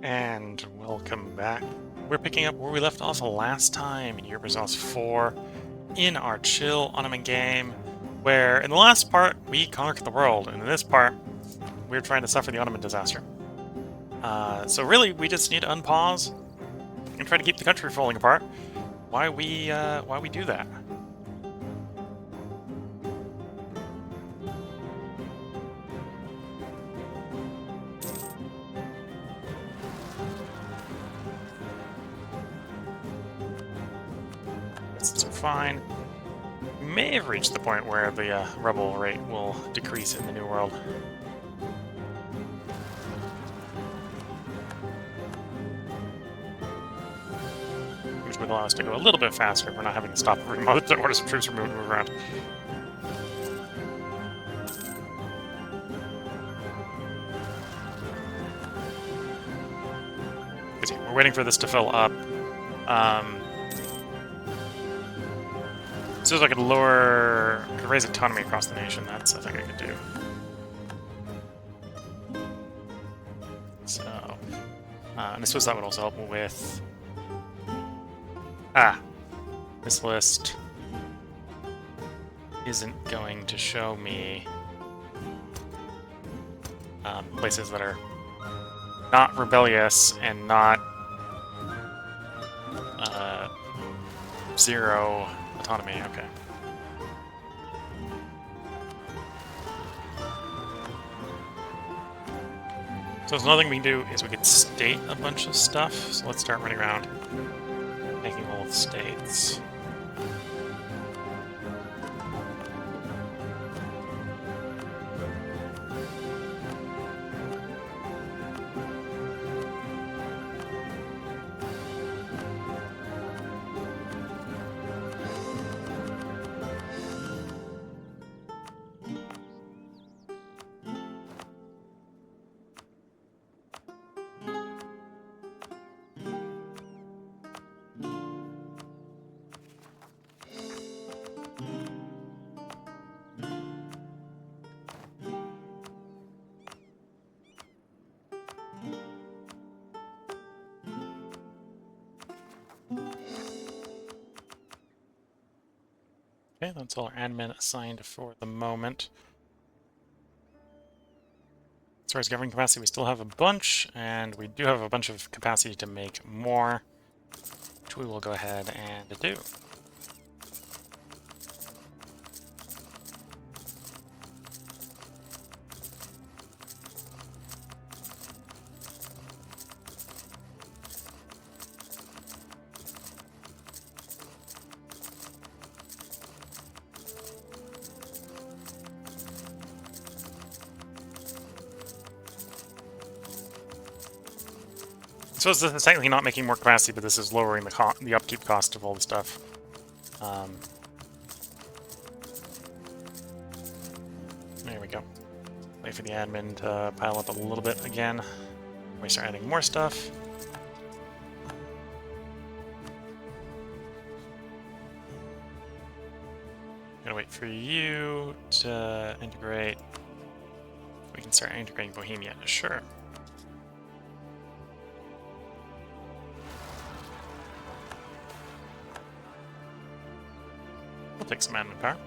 And welcome back. We're picking up where we left off last time in Europa Universalis 4 in our chill Ottoman game, where in the last part we conquered the world, and in this part we're trying to suffer the Ottoman disaster. So really we just need to unpause and try to keep the country from falling apart. Why we do that? This is fine. We may have reached the point where the rebel rate will decrease in the New World. Which would allow us to go a little bit faster if we're not having to stop remote to order some troops removed and move around. We're waiting for this to fill up. So as I could raise autonomy across the nation, that's a thing I could do. So, and I suppose that would also help with... this list isn't going to show me places that are not rebellious and not zero autonomy. Okay. So there's another thing we can do is we could state a bunch of stuff. So let's start running around making all of the states. Okay, that's all our admin assigned for the moment. As far as governing capacity, we still have a bunch, and we do have a bunch of capacity to make more, which we will go ahead and do. So this is technically not making more capacity, but this is lowering the upkeep cost of all the stuff. There we go. Wait for the admin to pile up a little bit again. We start adding more stuff. Gotta wait for you to integrate. We can start integrating Bohemia, sure. We'll take some admin power.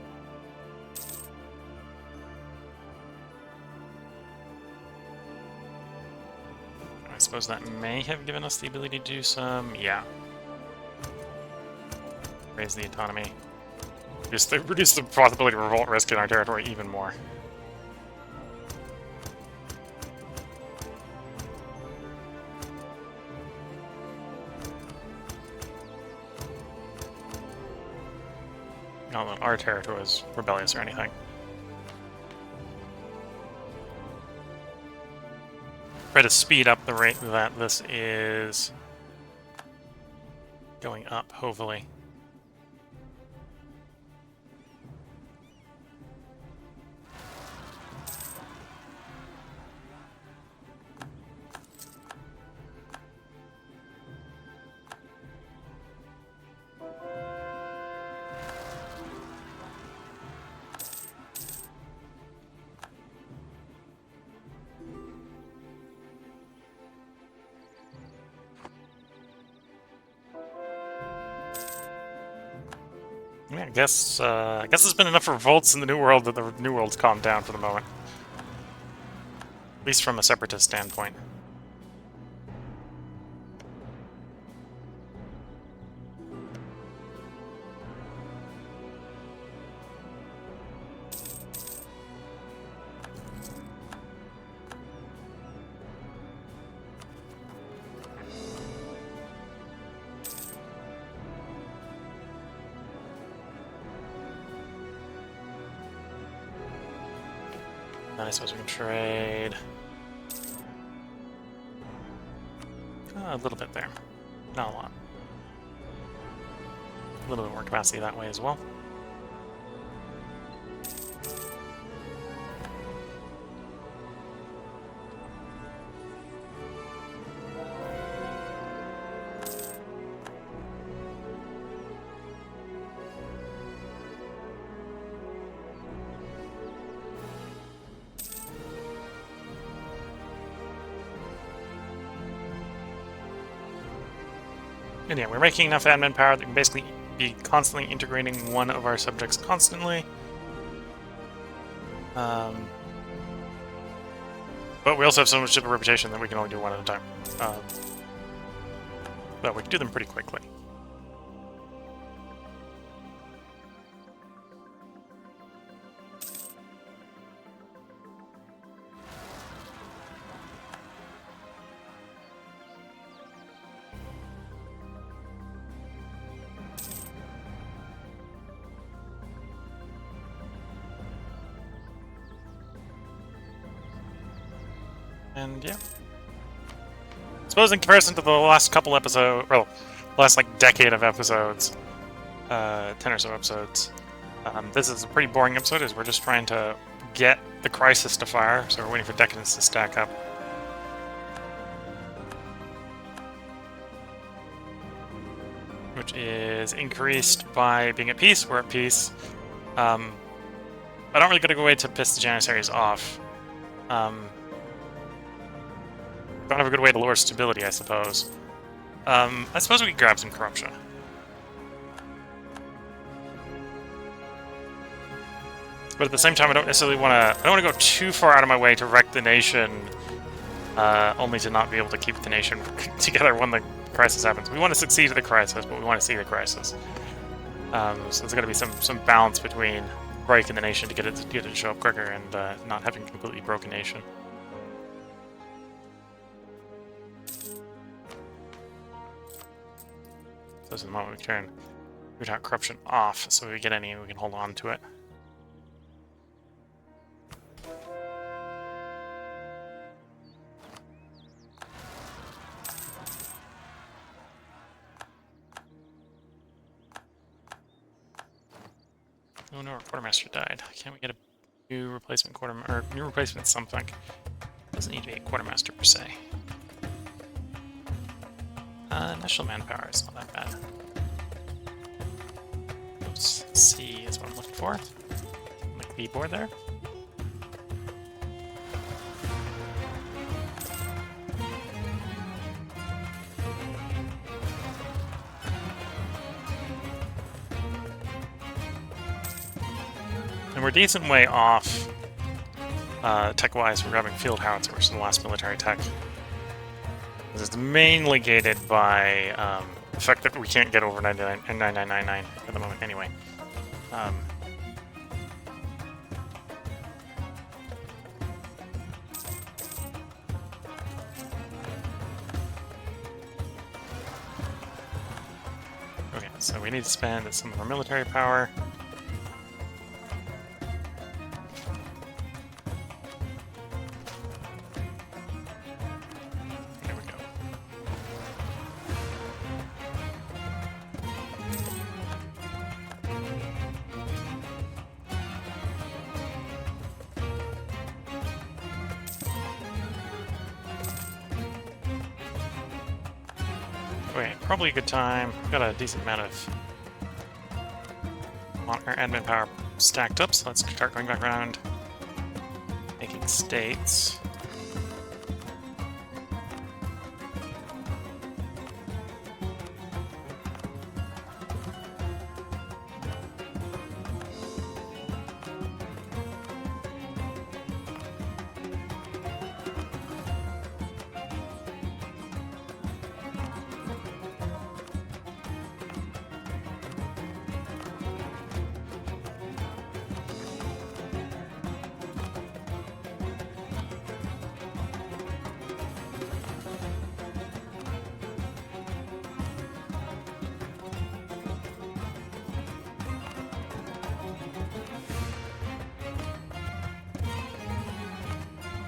I suppose that may have given us the ability to do some, yeah. Raise the autonomy. Reduce the possibility of revolt risk in our territory even more. Not that our territory is rebellious or anything. Try to speed up the rate that this is going up, hopefully. Yeah, I guess there's been enough revolts in the New World that the New World's calmed down for the moment. At least from a separatist standpoint. Then I suppose we can trade a little bit there. Not a lot. A little bit more capacity that way as well. And yeah, we're making enough admin power that we can basically be constantly integrating one of our subjects constantly. But we also have so much of a reputation that we can only do one at a time. But we can do them pretty quickly. And yeah. I suppose in comparison to the last couple episodes, well, last like decade of episodes, 10 or so episodes, this is a pretty boring episode as we're just trying to get the crisis to fire, so we're waiting for Decadence to stack up. Which is increased by being at peace. We're at peace. I don't really get a good way to piss the Janissaries off. Don't have a good way to lower stability, I suppose. I suppose we could grab some corruption. But at the same time, I don't necessarily want to. I don't want to go too far out of my way to wreck the nation, only to not be able to keep the nation together when the crisis happens. We want to succeed at the crisis, but we want to see the crisis. So there's got to be some balance between breaking the nation to get it to show up quicker and not having a completely broken nation. So this is the moment we turn root corruption off, so if we get any, we can hold on to it. Oh no, our quartermaster died. Can't we get a new replacement new replacement something? Doesn't need to be a quartermaster per se. National manpower is not that bad. Oops, C is what I'm looking for. Like the board there. And we're a decent way off tech-wise. We're grabbing field howitzers in the last military tech. This is mainly gated by the fact that we can't get over 99 and 9999 at the moment anyway. Okay, so we need to spend some of our military power. Okay, probably a good time. We've got a decent amount of our admin power stacked up, so let's start going back around making states.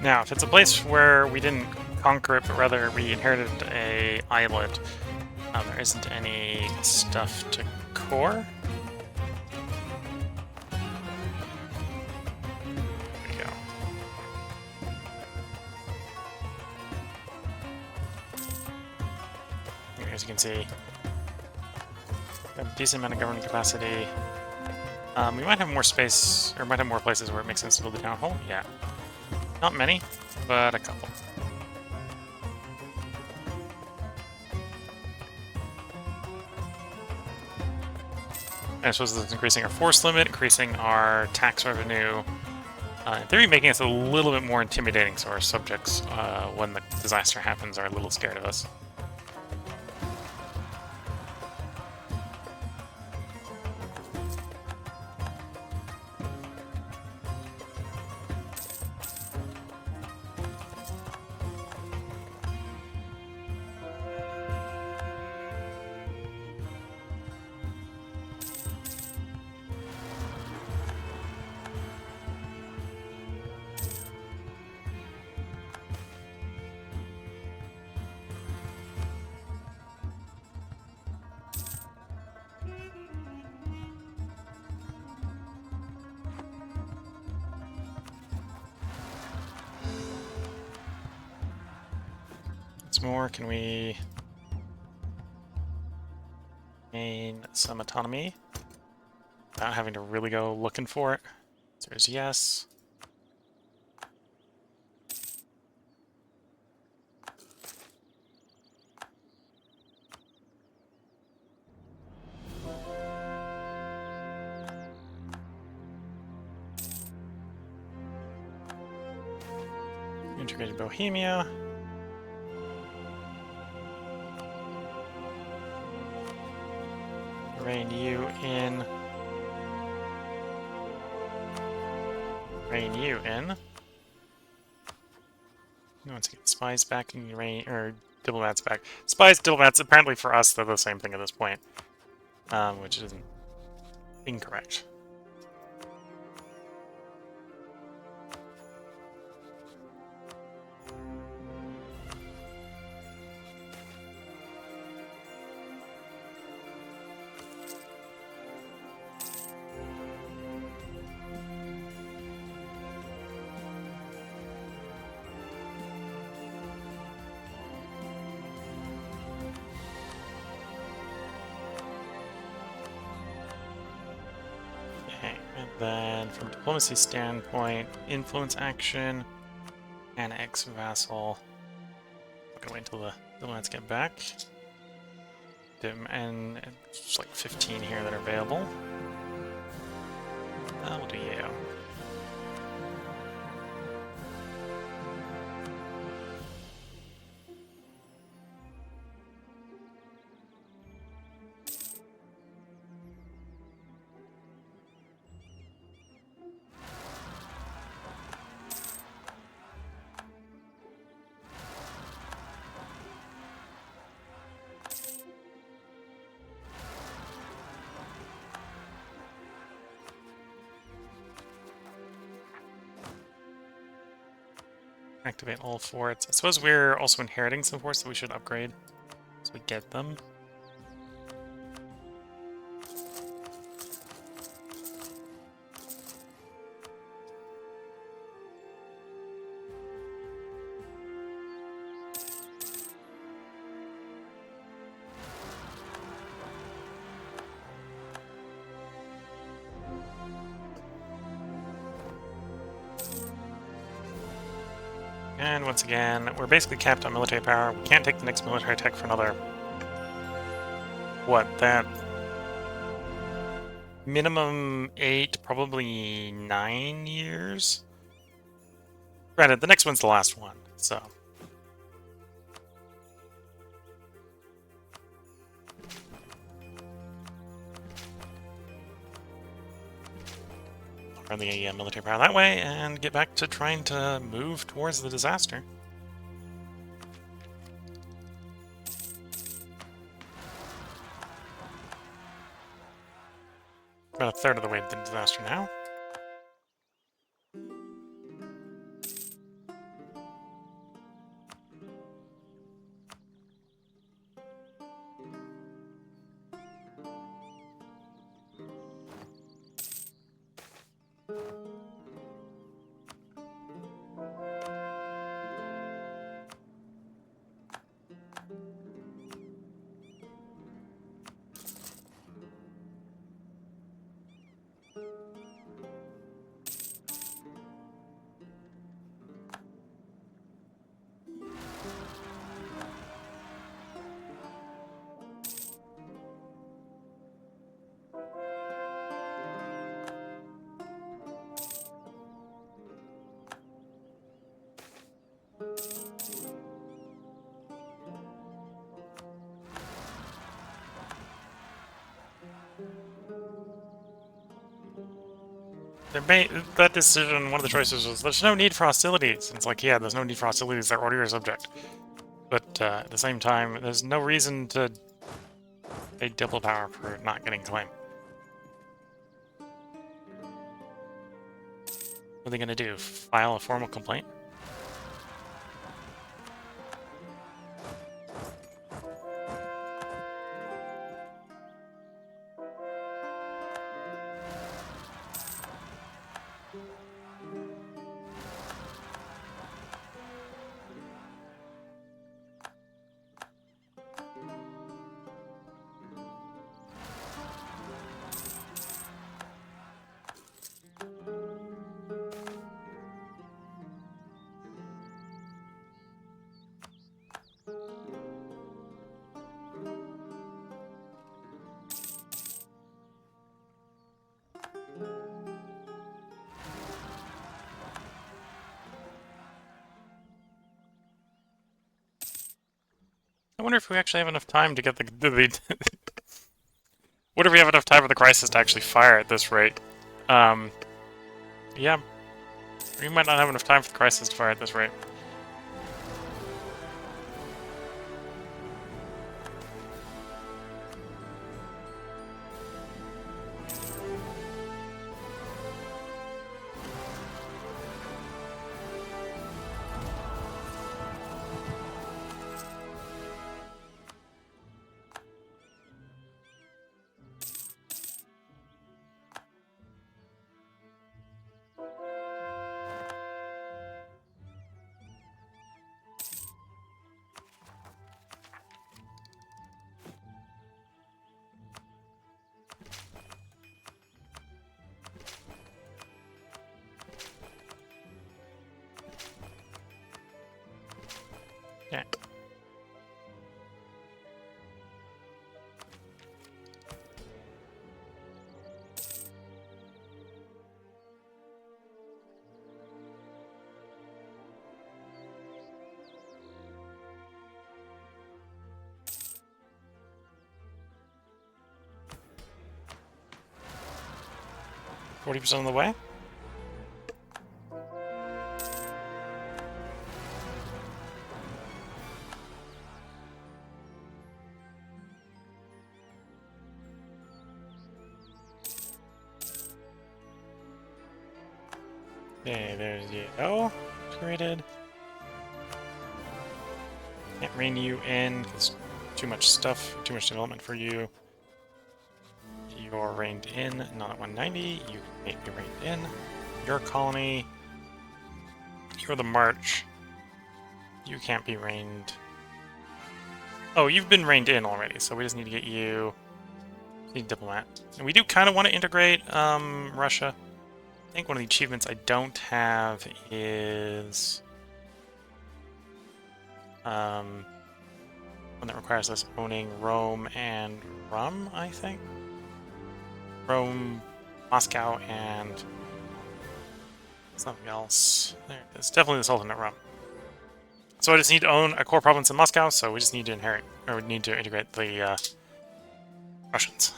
Now, if it's a place where we didn't conquer it, but rather we inherited a islet, there isn't any stuff to core. There we go. As you can see, a decent amount of government capacity. We might have more space, or might have more places where it makes sense to build a town hall. Yeah. Not many, but a couple. I suppose this is increasing our force limit, increasing our tax revenue. In theory, making us a little bit more intimidating so our subjects, when the disaster happens, are a little scared of us. More, can we gain some autonomy without having to really go looking for it? So there's yes. Integrated Bohemia. Rein you in. Rein you in. Once again, spies back and rein, or diplomats back. Spies, diplomats. Apparently for us, they're the same thing at this point, which isn't incorrect. And then from a diplomacy standpoint, influence action, annex vassal. We're gonna wait until the diplomats get back. And there's like 15 here that are available. We'll do you. Activate all forts. I suppose we're also inheriting some forts that we should upgrade so we get them. And once again, we're basically capped on military power. We can't take the next military tech for another... what, that... minimum 8, probably 9 years? Granted, the next one's the last one, so... run the military power that way, and get back to trying to move towards the disaster. About a third of the way to the disaster now. that decision, one of the choices was, there's no need for hostilities. And it's like, yeah, there's no need for hostilities, they're already your subject. But at the same time, there's no reason to pay double power for not getting claim. What are they going to do? File a formal complaint? I wonder if we actually have enough time to get the what if we have enough time for the crisis to actually fire at this rate? Yeah, we might not have enough time for the crisis to fire at this rate. Yeah. %40 of the way? Okay, there's you. Oh, created. Can't rein you in because too much stuff, too much development for you. You're reined in, not at 190. You can't be reined in. Your colony. You're the march. You can't be reined. Oh, you've been reined in already, so we just need to get you. Need diplomat. And we do kind of want to integrate Russia. I think one of the achievements I don't have is one that requires us owning Rome and Rum, I think. Rome, Moscow, and something else. There it is. Definitely the Sultanate Rum. So I just need to own a core province in Moscow, so we just need to inherit, or we need to integrate the Russians.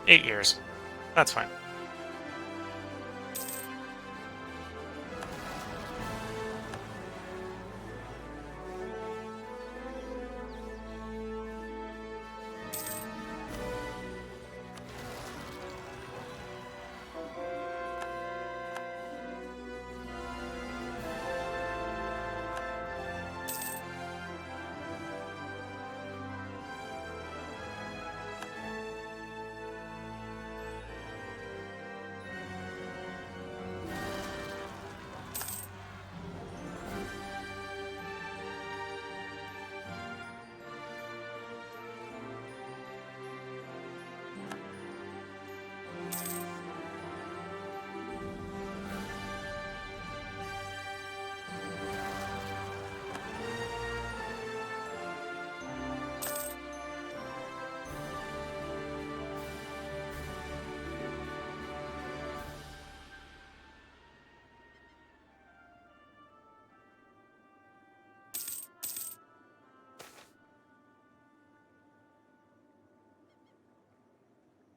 $8 years. That's fine.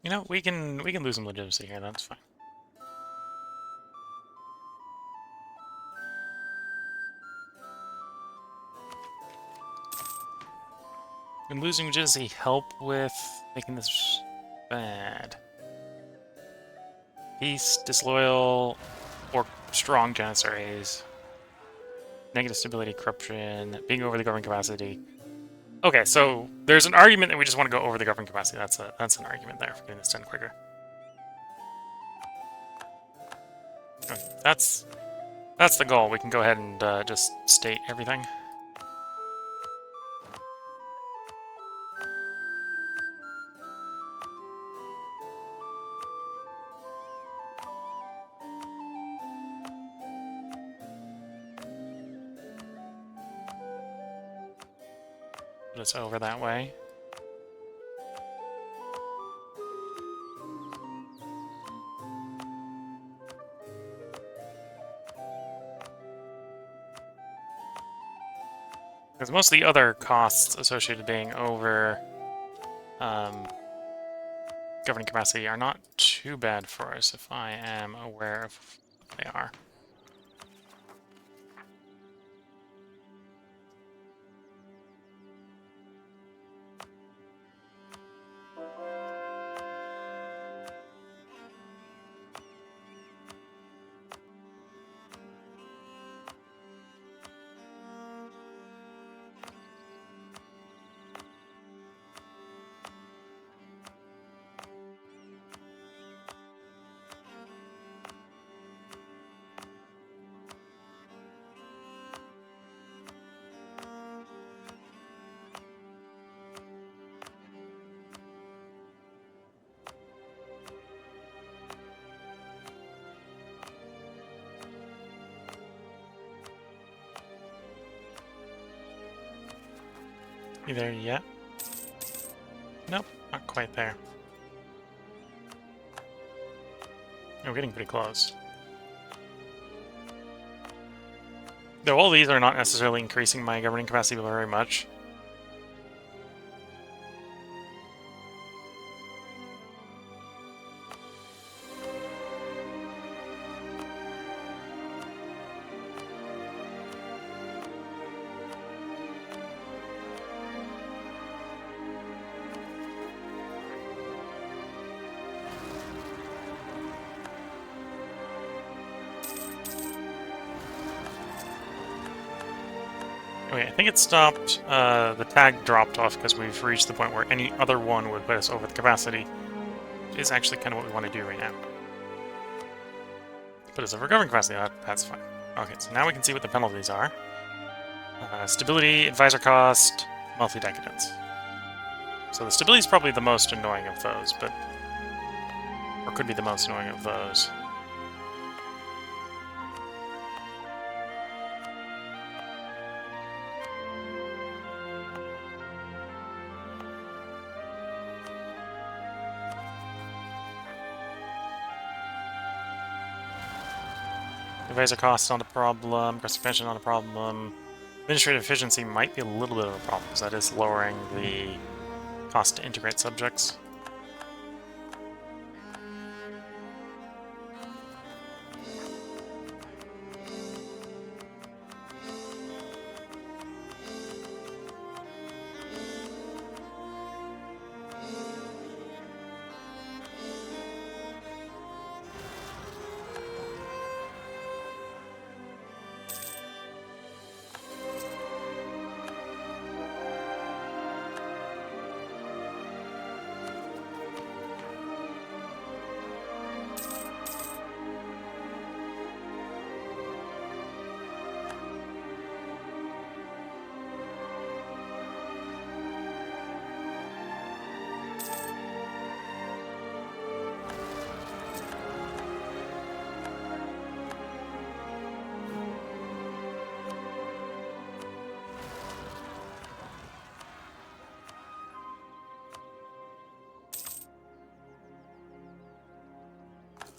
You know, we can lose some legitimacy here. That's fine. Can losing legitimacy help with making this bad? Peace, disloyal, or strong janissaries. Negative stability, corruption, being over the governing capacity. Okay, so there's an argument that we just want to go over the governing capacity. That's an argument there for getting this done quicker. Okay, that's the goal. We can go ahead and just state everything. Put us over that way. Because most of the other costs associated with being over governing capacity are not too bad for us if I am aware of what they are. You there yet? Nope, not quite there. We're getting pretty close. Though all these are not necessarily increasing my governing capacity very much. Okay, I think it stopped, the tag dropped off because we've reached the point where any other one would put us over the capacity. Is actually kind of what we want to do right now. Put us over governing capacity, that's fine. Okay, so now we can see what the penalties are. Stability, advisor cost, monthly decadence. So the stability is probably the most annoying of those, but... or could be the most annoying of those. Advisor cost not a problem, aggressive pension not a problem. Administrative efficiency might be a little bit of a problem, because that is lowering the cost to integrate subjects.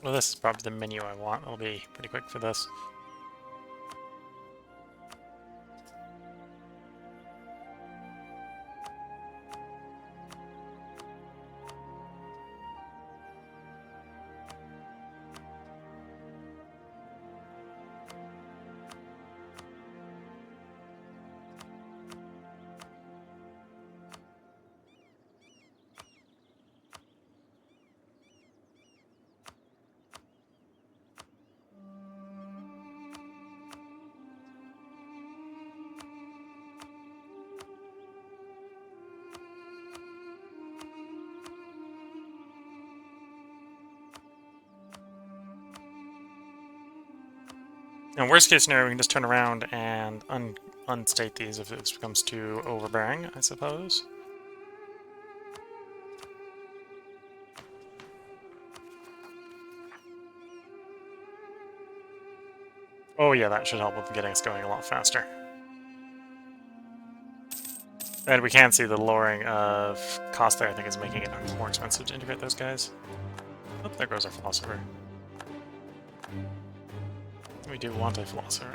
Well, this is probably the menu I want. I'll be pretty quick for this. In worst case scenario, we can just turn around and unstate these if this becomes too overbearing, I suppose. Oh yeah, that should help with getting us going a lot faster. And we can see the lowering of cost there, I think, is making it more expensive to integrate those guys. Oh, there goes our philosopher. We do want a philosopher.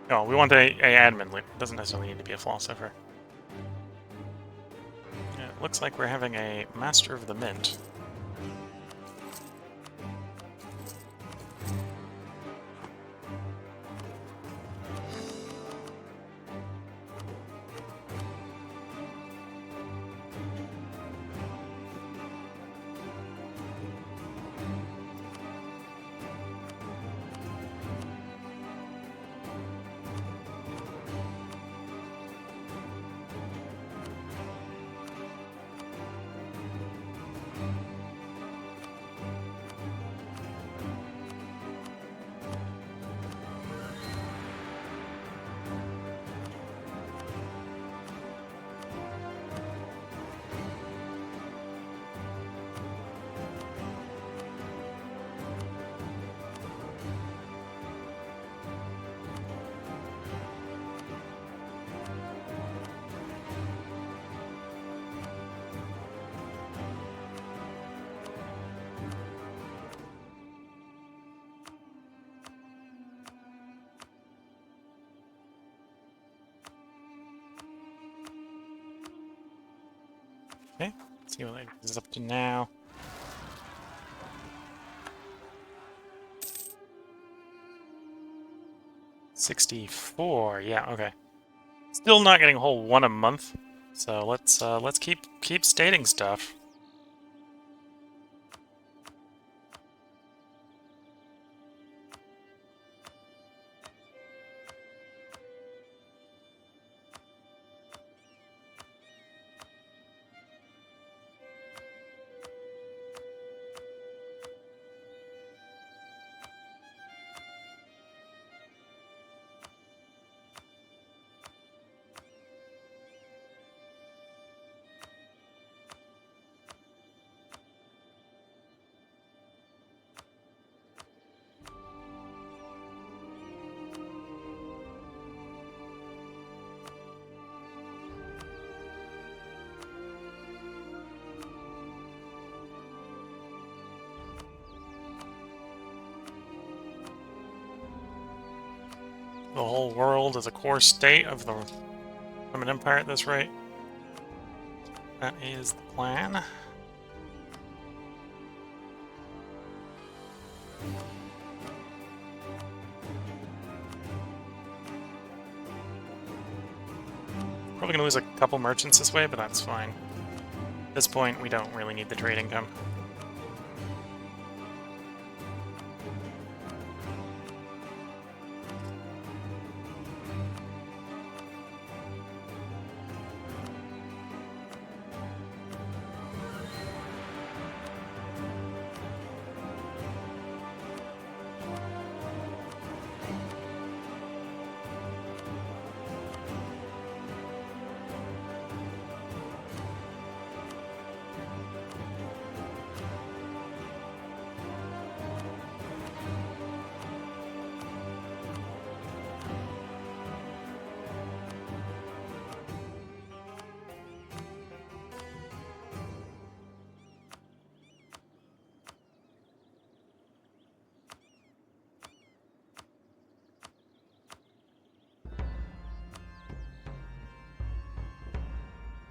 No, we want a admin. It doesn't necessarily need to be a philosopher. Yeah, it looks like we're having a master of the mint. Okay, let's see what this is up to now. $64, yeah, okay. Still not getting a whole one a month, so let's keep stating stuff. The whole world is a core state of the Roman Empire at this rate. That is the plan. Probably gonna lose a couple merchants this way, but that's fine. At this point, we don't really need the trade income.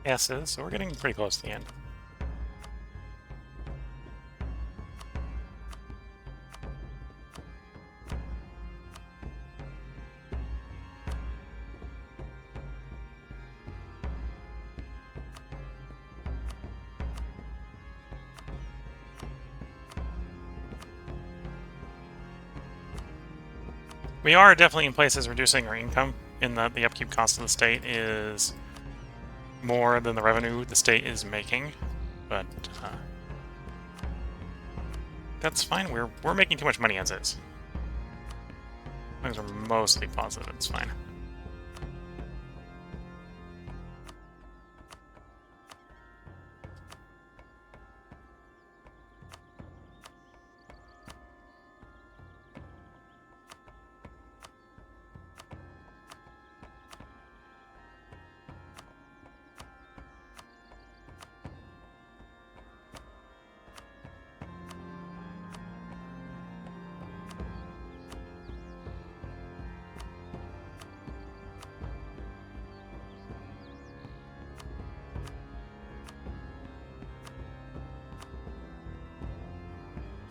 S's, so we're getting pretty close to the end. We are definitely in places reducing our income in that the upkeep cost of the state is more than the revenue the state is making, but that's fine. We're making too much money as is. Things are mostly positive, it's fine.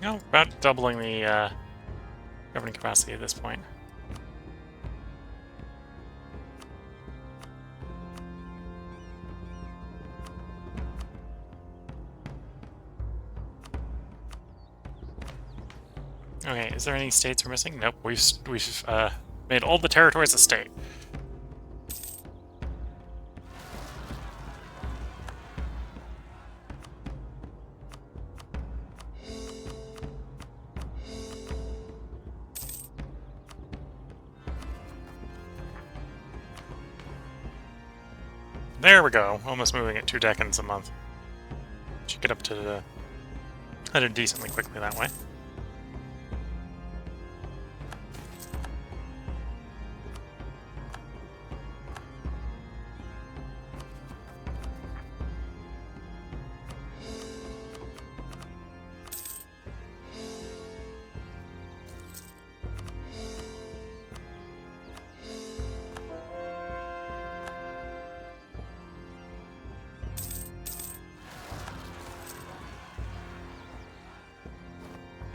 No, about doubling the governing capacity at this point. Okay, is there any states we're missing? Nope, we've made all the territories a state. There we go, almost moving at 2 decans a month. Should get up to 100 decently quickly that way.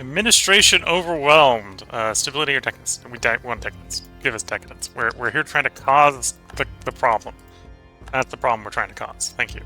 Administration overwhelmed. Stability or decadence? We want decadence. Give us decadence. We're here trying to cause the problem. That's the problem we're trying to cause. Thank you.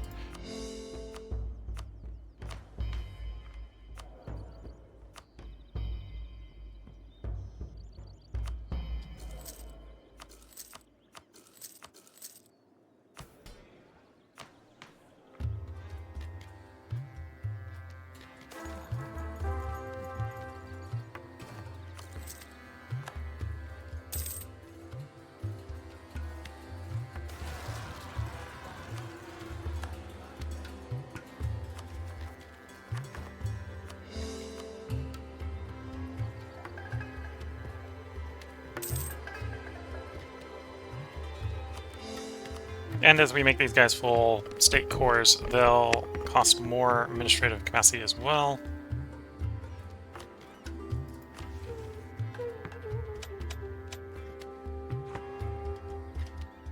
And as we make these guys full state cores, they'll cost more administrative capacity as well.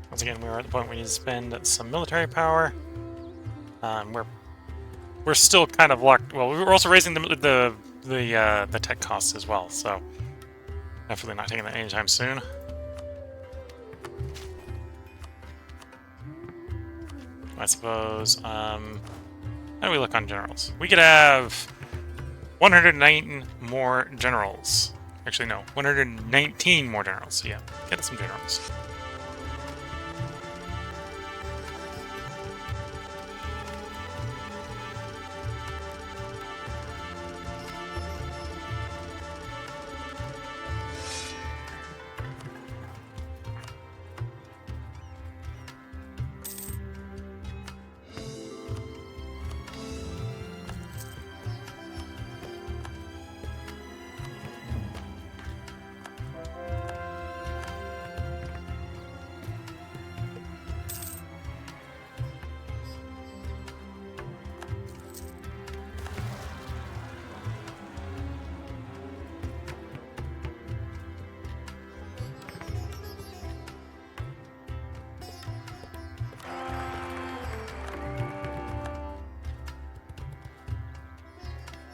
Once again, we're at the point we need to spend some military power. We're still kind of locked. Well, we're also raising the tech costs as well, so definitely not taking that anytime soon. I suppose. How do we look on generals? We could have 109 more generals. Actually, no, 119 more generals. So yeah, get some generals.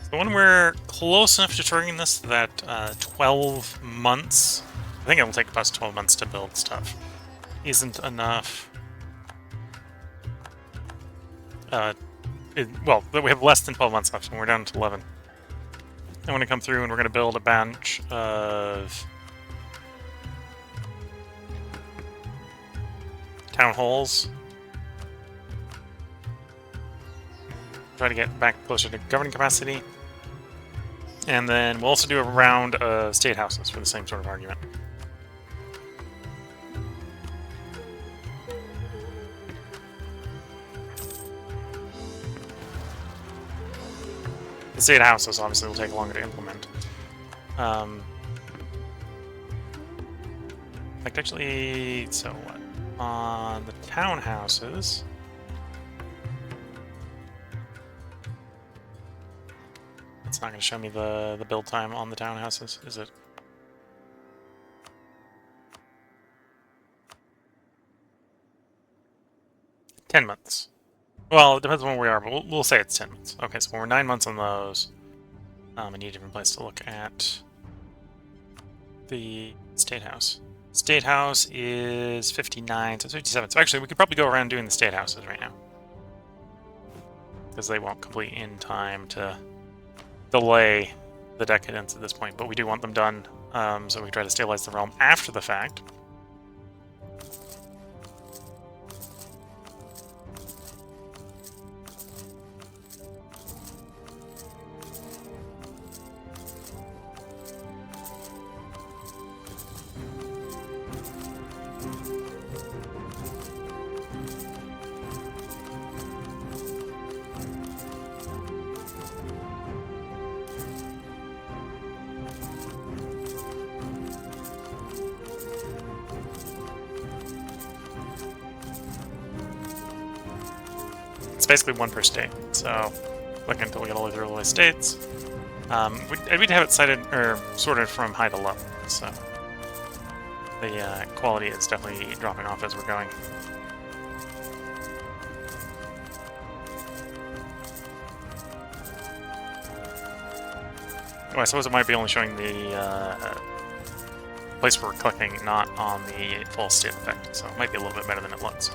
So when we're close enough to triggering this, that 12 months, I think it will take us 12 months to build stuff, isn't enough. Well, we have less than 12 months left, and we're down to 11. I'm going to come through and we're going to build a bunch of town halls. Try to get back closer to governing capacity. And then we'll also do a round of state houses for the same sort of argument. state houses obviously will take longer to implement. Like, actually, so what? On the townhouses... It's not going to show me the build time on the townhouses, is it? $10 months. Well, it depends on where we are, but we'll say it's 10 months. Okay, so we're 9 months on those. I need a different place to look at the State House. State House is 59, so it's 57. So actually, we could probably go around doing the State Houses right now. Because they won't complete in time to delay the Decadence at this point. But we do want them done, so we try to stabilize the realm after the fact. It's basically one per state, so look until we get all the way through all the states. We'd have it cited or sorted from high to low, so the quality is definitely dropping off as we're going. Oh, I suppose it might be only showing the place where we're clicking, not on the full state effect, so it might be a little bit better than it looks.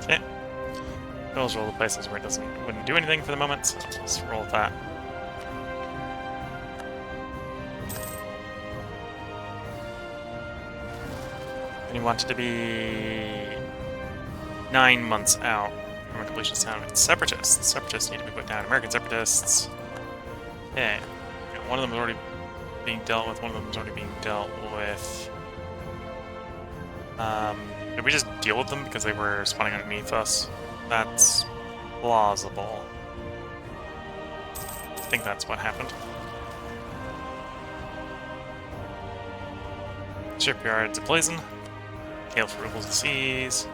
Okay. Those are all the places where it wouldn't do anything for the moment, so let's roll with that. And you want it to be 9 months out from a completion sound. Separatists. Separatists need to be put down. American separatists. Okay. One of them is already being dealt with. One of them is already being dealt with. Did we just deal with them because they were spawning underneath us? That's plausible. I think that's what happened. Shipyards of Blazon. Hail for Rubles of the Seas.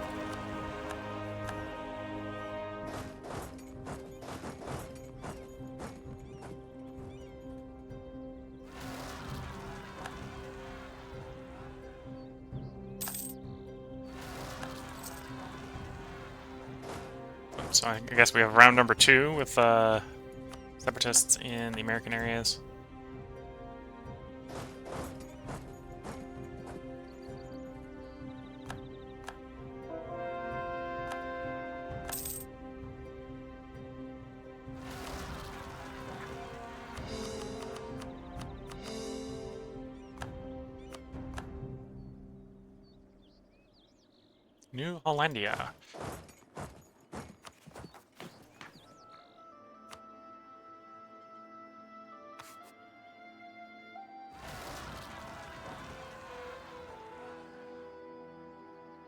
So I guess we have round number 2 with separatists in the American areas. New Hollandia.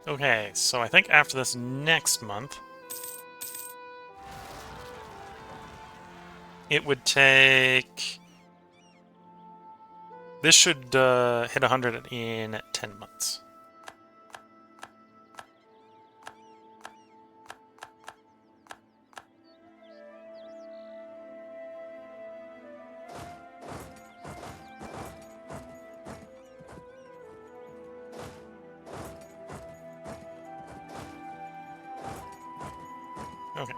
Okay, so I think after this next month, it would take... This should hit 100 in 10 months. Okay.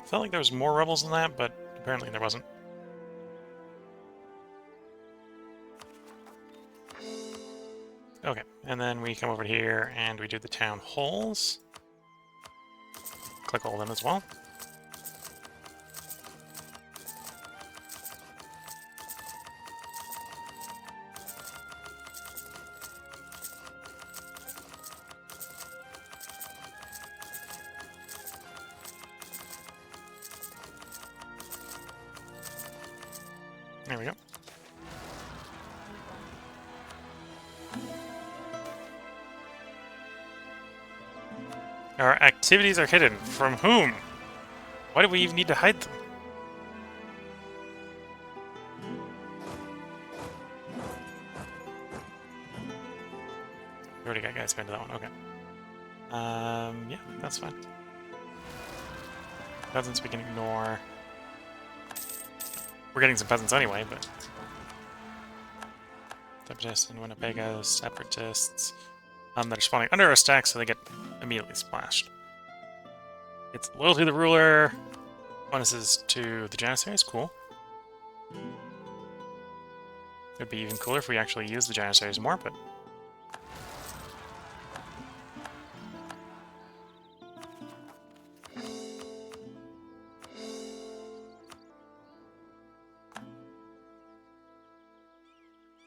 Felt like there was more rebels than that, but apparently there wasn't. Okay, and then we come over here and we do the town halls. Click all of them as well. Our activities are hidden. From whom? Why do we even need to hide them? We already got guys going to that one. Okay. Yeah, that's fine. Peasants we can ignore. We're getting some peasants anyway, but... Separatists and Winnebago, separatists. That are spawning under our stack, so they get immediately splashed. It's loyalty to the ruler. Bonuses to the Janissaries, cool. It'd be even cooler if we actually use the Janissaries more, but...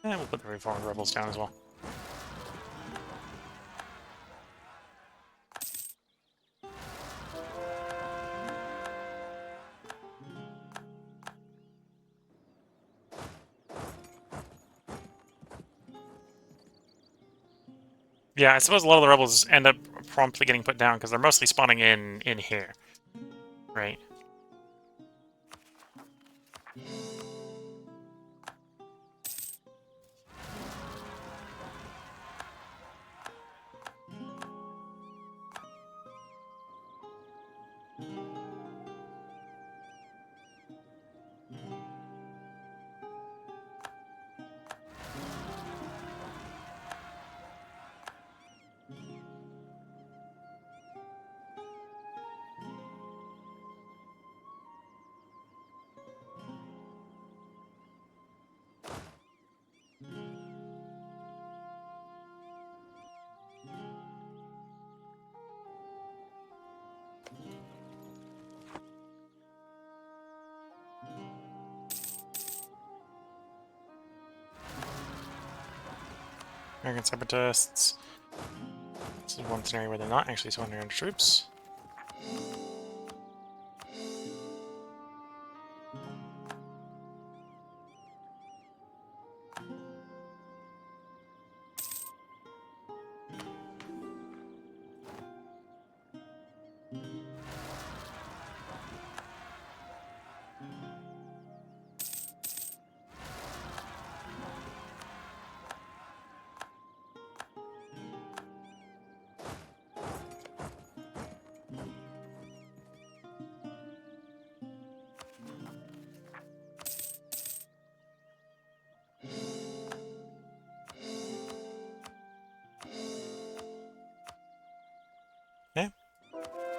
And we'll put the Reformed Rebels down as well. Yeah, I suppose a lot of the rebels end up promptly getting put down because they're mostly spawning in here, right? American separatists. This is one scenario where they're not actually surrendering under troops. Okay,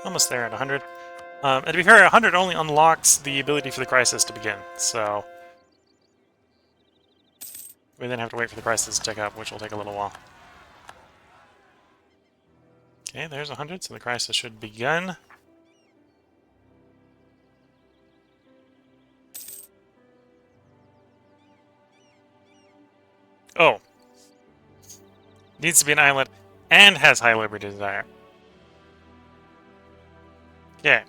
almost there at 100. And to be fair, 100 only unlocks the ability for the crisis to begin, so... we then have to wait for the crisis to tick up, which will take a little while. Okay, there's 100, so the crisis should begin. Oh. Needs to be an islet and has high liberty desire. Okay.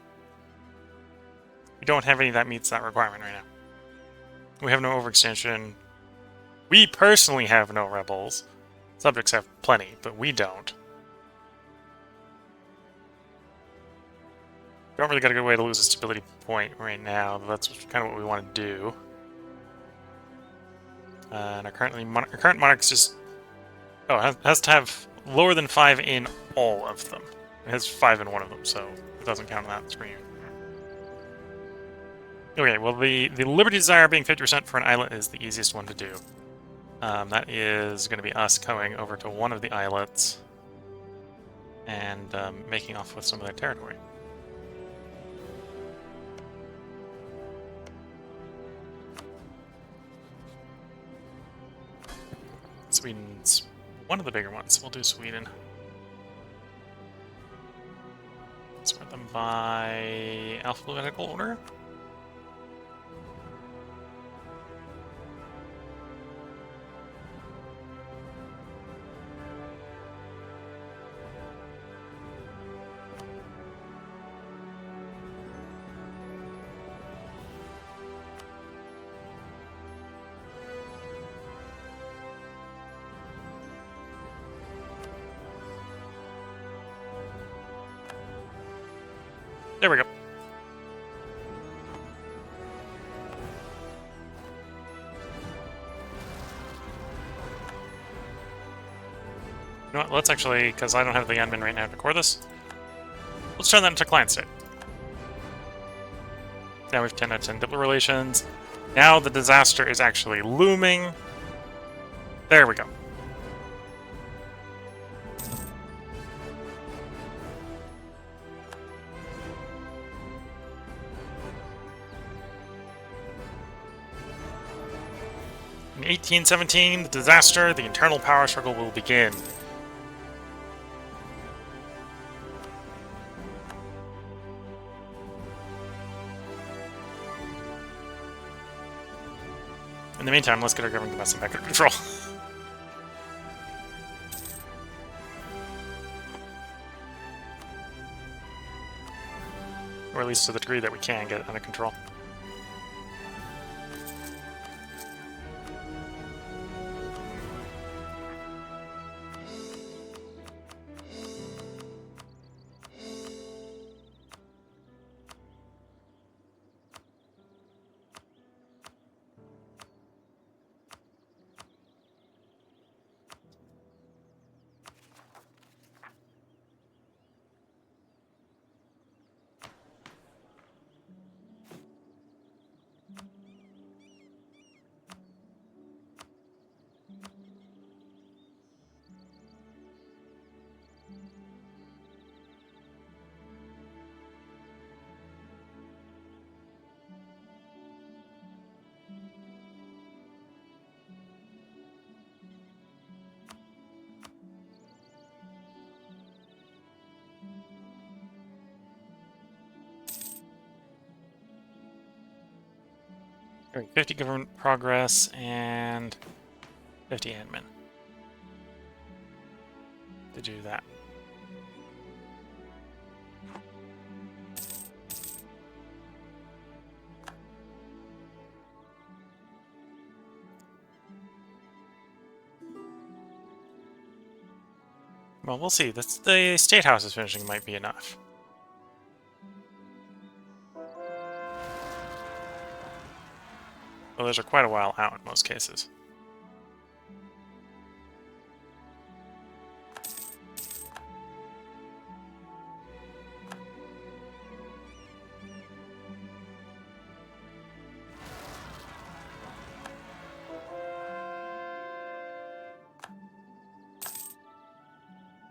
We don't have any that meets that requirement right now. We have no overextension. We personally have no rebels. Subjects have plenty, but we don't. Don't really got a good way to lose a stability point right now, but that's kind of what we want to do. And our current monarch's just... oh, has to have lower than 5 in all of them. It has 5 in one of them, so it doesn't count on that screen. Okay, well, the Liberty Desire being 50% for an islet is the easiest one to do. That is going to be us going over to one of the islets and making off with some of their territory. Sweden's one of the bigger ones. We'll do Sweden. Sort them by alphabetical order. There we go. You know what, let's actually, because I don't have the admin right now to record this, let's turn that into client state. Now we have 10 out of 10 diplomatic relations. Now the disaster is actually looming. There we go. In 1817, the disaster, the internal power struggle will begin. In the meantime, let's get our government capacity back under control. Or at least to the degree that we can get it under control. Alright, 50 government progress and 50 admin to do that. Well, we'll see. The State House is finishing might be enough. Well, those are quite a while out in most cases.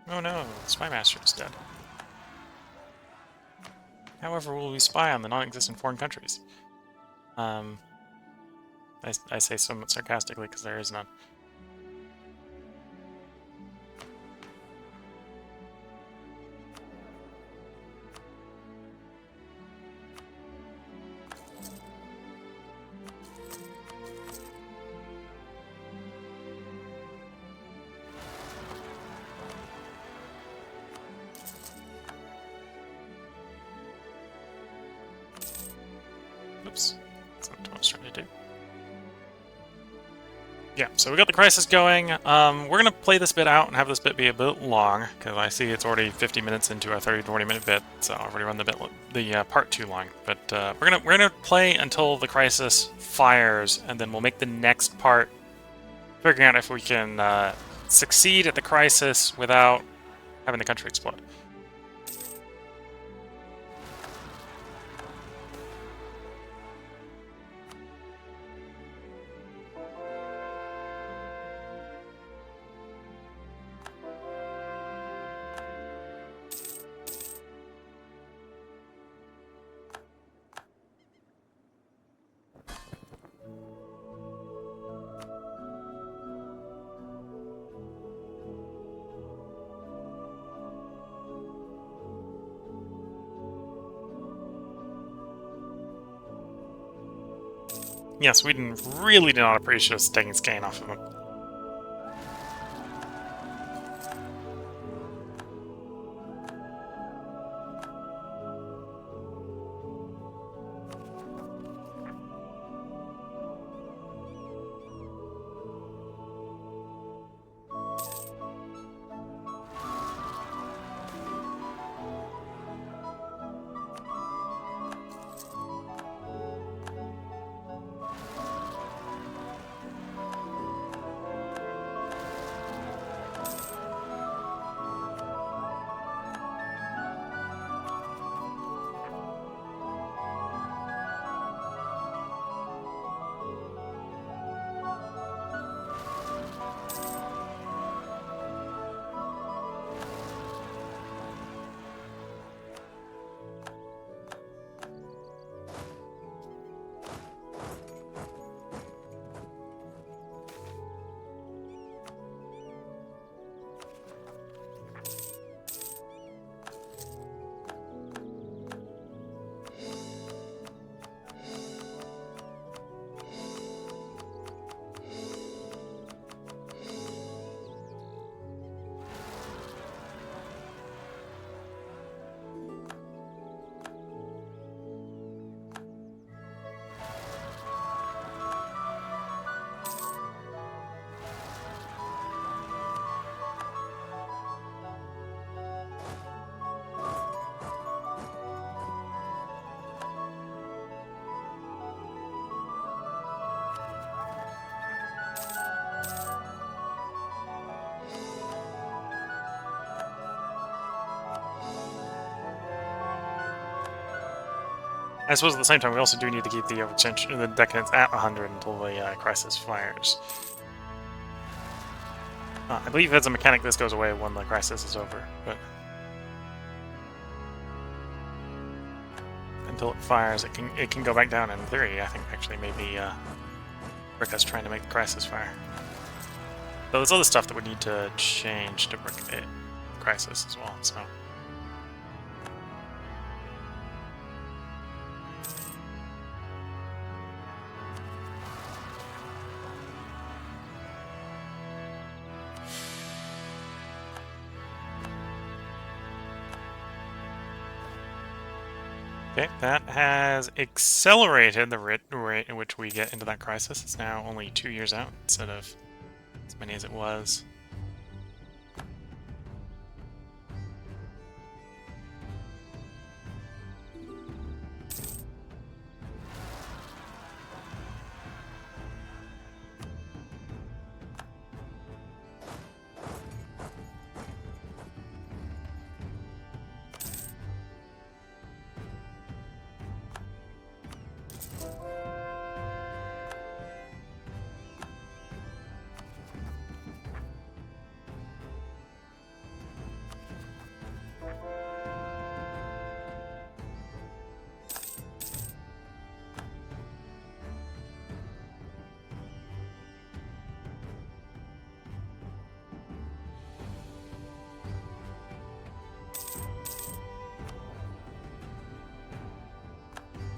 Oh no, the Spy Master is dead. However, will we spy on the non-existent foreign countries? I say somewhat sarcastically because there is none. Oops, that's not what I was trying to do. Yeah, so we got the crisis going. We're going to play this bit out and have this bit be a bit long, because I see it's already 50 minutes into a 30 to 40 minute bit, so I've already run the part too long. But we're gonna play until the crisis fires, and then we'll make the next part figuring out if we can succeed at the crisis without having the country explode. Yeah, Sweden really did not appreciate us taking Skane off of him. I suppose at the same time we also do need to keep the overextension, the decadence at 100 until the crisis fires. I believe as a mechanic this goes away when the crisis is over, but until it fires, it can go back down. In theory, I think actually maybe Rika's trying to make the crisis fire. So there's other stuff that would need to change to break it crisis as well. So. Okay, that has accelerated the rate in which we get into that crisis. It's now only 2 years out instead of as many as it was.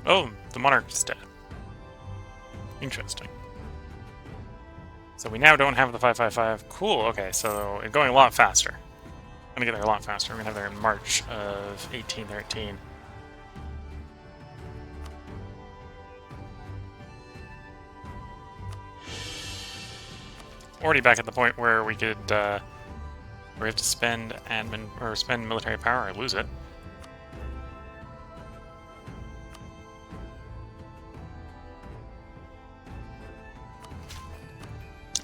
Oh, the monarch is dead. Interesting. So we now don't have the 555. Cool, okay, so it's going a lot faster. I'm gonna get there a lot faster. We're gonna have there in March of 1813. Already back at the point where we could, where we have to spend admin, or spend military power or lose it.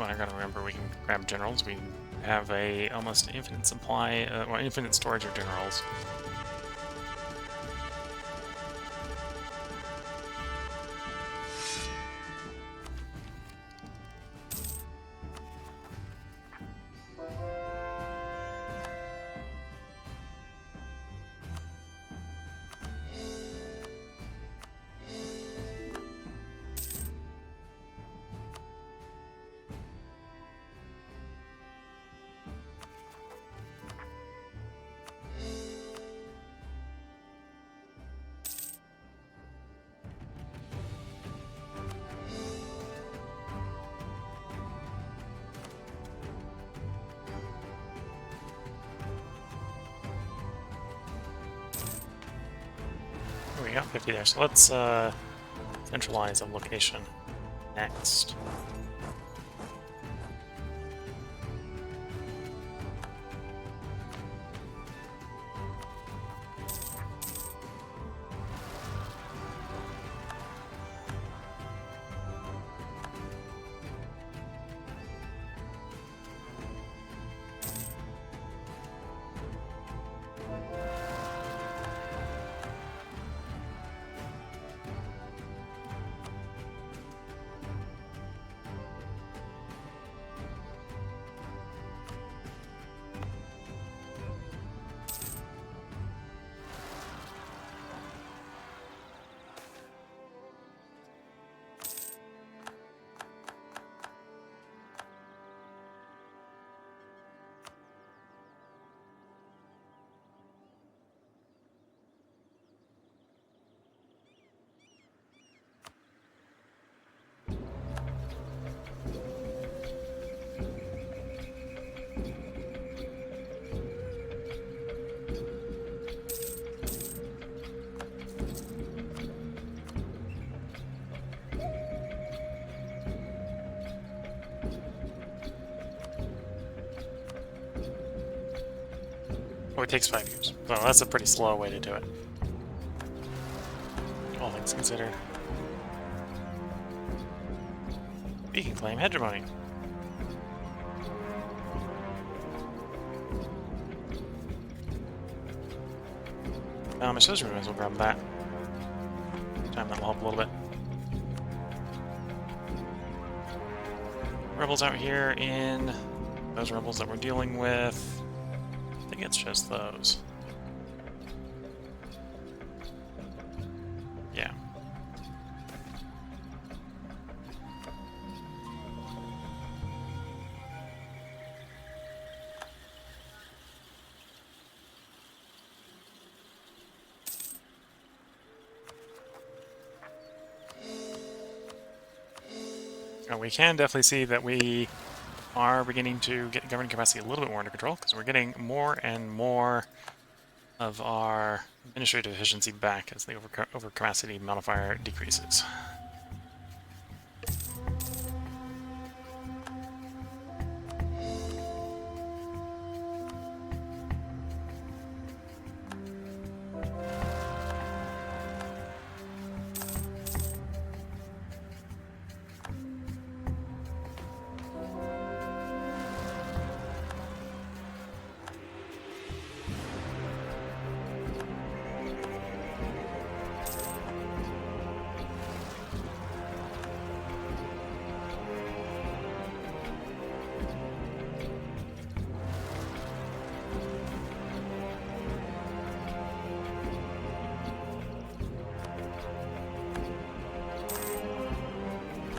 I gotta remember we can grab generals. We have a almost infinite supply, well, infinite storage of generals. We got 50 there, so let's centralize a location next. Oh, it takes 5 years. Well, that's a pretty slow way to do it. All things considered. We can claim hegemony. I suppose we might as well grab that. time. That'll help a little bit. Rebels out here in those rebels that we're dealing with. I think it's just those. Yeah. We can definitely see that we are beginning to get government capacity a little bit more under control, because we're getting more and more of our administrative efficiency back as the overcapacity modifier decreases.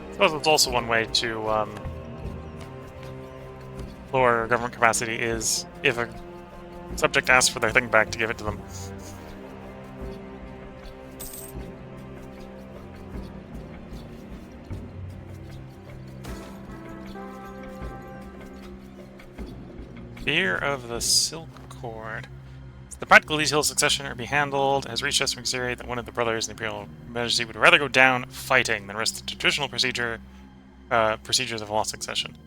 I suppose it's also one way to lower government capacity is if a subject asks for their thing back to give it to them. Fear of the Silk Cord. The practical details of succession are to be handled. Has reached us from theory that one of the brothers in the Imperial Majesty would rather go down fighting than risk the traditional procedures of law succession.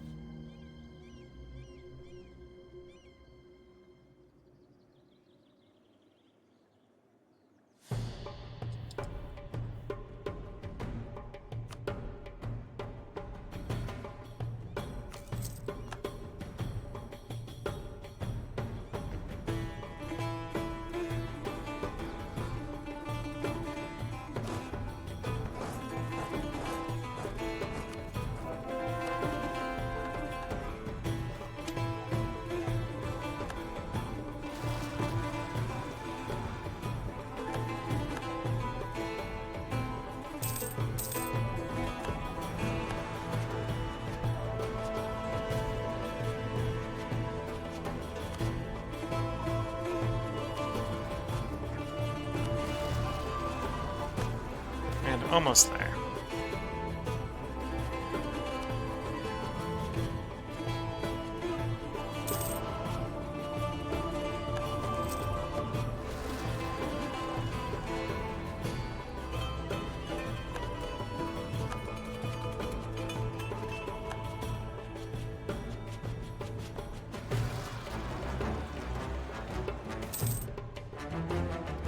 Almost there.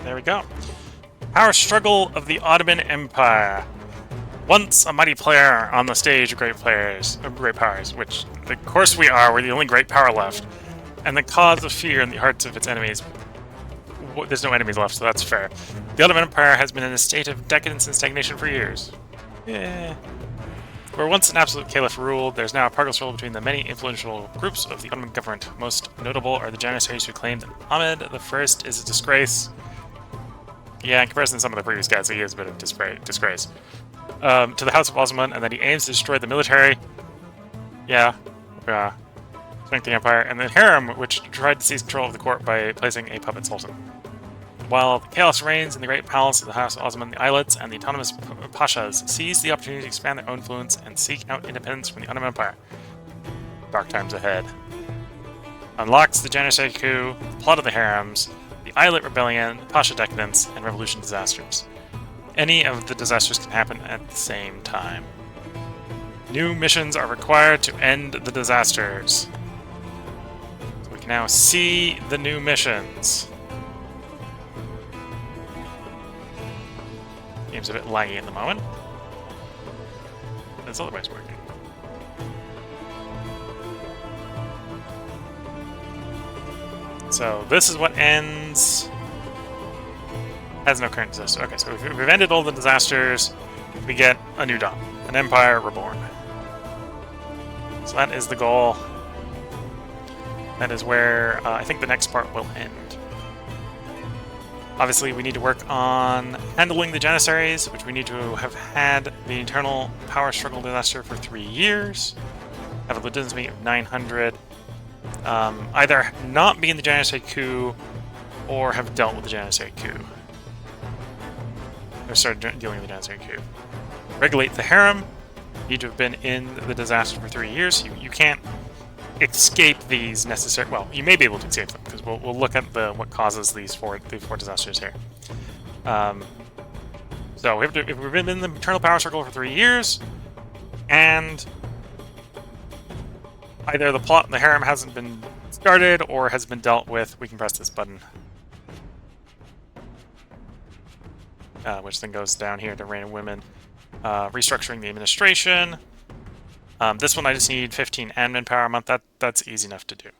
There we go. Power struggle of the Ottoman Empire. Once a mighty player on the stage of great powers, which, of course we are, we're the only great power left, and the cause of fear in the hearts of its enemies. There's no enemies left, so that's fair. The Ottoman Empire has been in a state of decadence and stagnation for years. Yeah. Where once an absolute caliph ruled, there's now a partial struggle between the many influential groups of the Ottoman government. Most notable are the Janissaries who claim that Ahmed I is a disgrace. Yeah, in comparison to some of the previous guys, he is a bit of disgrace. To the House of Ottoman, and that he aims to destroy the military. Yeah. Strength the empire. And the harem, which tried to seize control of the court by placing a puppet sultan. While the chaos reigns in the great palace of the House of Ottoman, the islets and the autonomous pashas seize the opportunity to expand their own influence and seek out independence from the Ottoman Empire. Dark times ahead. Unlocks the Janissary coup, the plot of the harems, the islet rebellion, pasha decadence, and revolution disasters. Any of the disasters can happen at the same time. New missions are required to end the disasters. So we can now see the new missions. Game's a bit laggy at the moment. It's otherwise working. So this is what ends Has no current disaster. Okay, so we've ended all the disasters. We get a new dawn. An empire reborn. So that is the goal. That is where I think the next part will end. Obviously, we need to work on handling the Janissaries, which we need to have had the internal power struggle disaster for 3 years. Have a legitimacy of 900. Either not be in the Janissary coup, or have dealt with the Janissary coup. Or started dealing with the Janissary coup. Regulate the harem. Need to have been in the disaster for 3 years. You can't escape these necessary. Well, you may be able to escape them because we'll look at what causes the four disasters here. So if we've been in the internal power circle for 3 years, and either the harem hasn't been started or has been dealt with, we can press this button, which then goes down here to Reign of Women. Restructuring the administration. This one I just need 15 admin power a month. That's easy enough to do.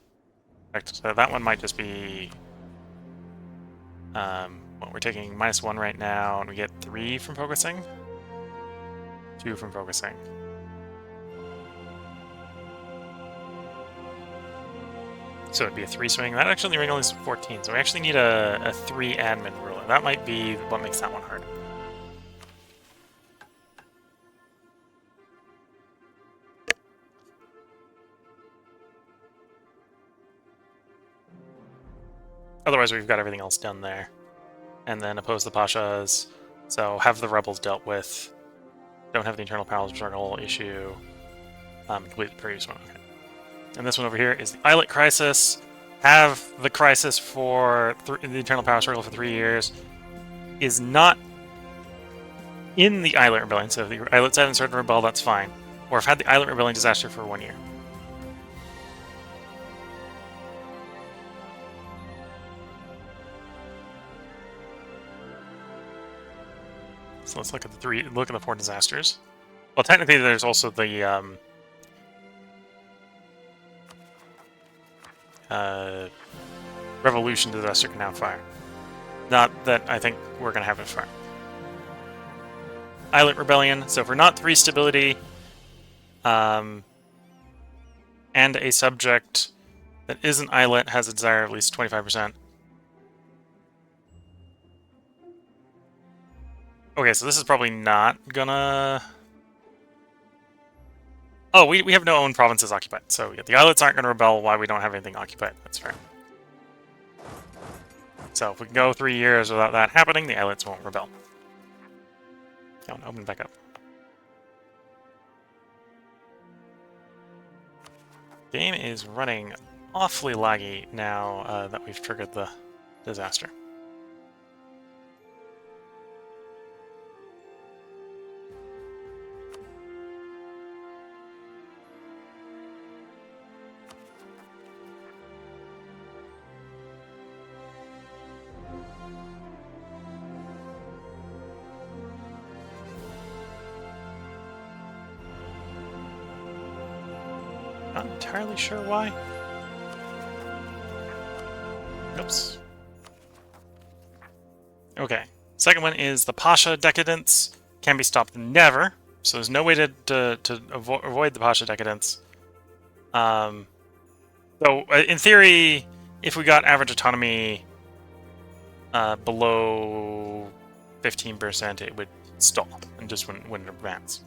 So that one might just be... well, we're taking -1 right now, and we get 3 from focusing. 2 from focusing. So it'd be a 3 swing. That actually only is 14, so we actually need a 3 admin ruler. That might be what makes that one hard. Otherwise, we've got everything else done there. And then oppose the Pashas. So have the rebels dealt with. Don't have the internal power struggle issue. Complete the previous one. Okay. And this one over here is the Islet Crisis. Have the crisis for the internal power struggle for 3 years. Is not in the Islet Rebellion. So if the Islets haven't started to rebel, that's fine. Or have had the Islet Rebellion disaster for 1 year. So let's look at the 4 disasters. Well, technically, there's also the Revolution disaster can now fire. Not that I think we're going to have it fire. Islet Rebellion. So if we're not 3 stability, and a subject that isn't Islet has a desire of at least 25%. Okay, so this is probably not gonna... Oh, we have no own provinces occupied. So yeah, the islets aren't gonna rebel while we don't have anything occupied. That's fair. So if we can go 3 years without that happening, the islets won't rebel. Come on, open back up. Game is running awfully laggy now that we've triggered the disaster. Not entirely sure why. Oops. Okay. Second one is the Pasha Decadence. Can be stopped never. So there's no way to avoid the Pasha Decadence. So in theory, if we got average autonomy below 15%, it would stall and just wouldn't advance.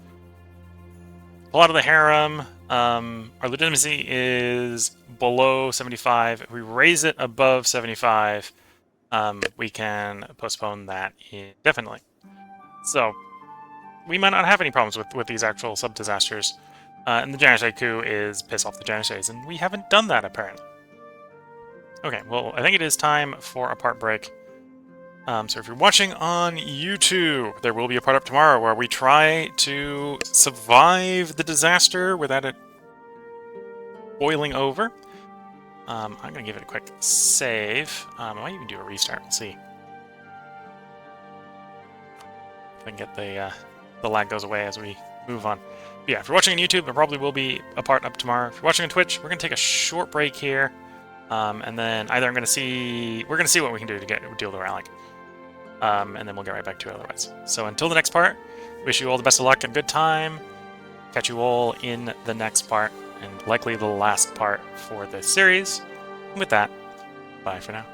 A lot of the harem, our legitimacy is below 75. If we raise it above 75, we can postpone that indefinitely. So we might not have any problems with these actual sub-disasters. And the Janissary coup is piss off the Janissaries, and we haven't done that apparently. Okay, well, I think it is time for a part break. So if you're watching on YouTube, there will be a part up tomorrow where we try to survive the disaster without it boiling over. I'm going to give it a quick save. I might even do a restart. We'll see. If I can get the lag goes away as we move on. But yeah, if you're watching on YouTube, there probably will be a part up tomorrow. If you're watching on Twitch, we're going to take a short break here. And then either we're going to see what we can do to deal with Rallic. and then we'll get right back to it otherwise. So until the next part, wish you all the best of luck and good time. Catch you all in the next part, and likely the last part for this series. And with that, bye for now.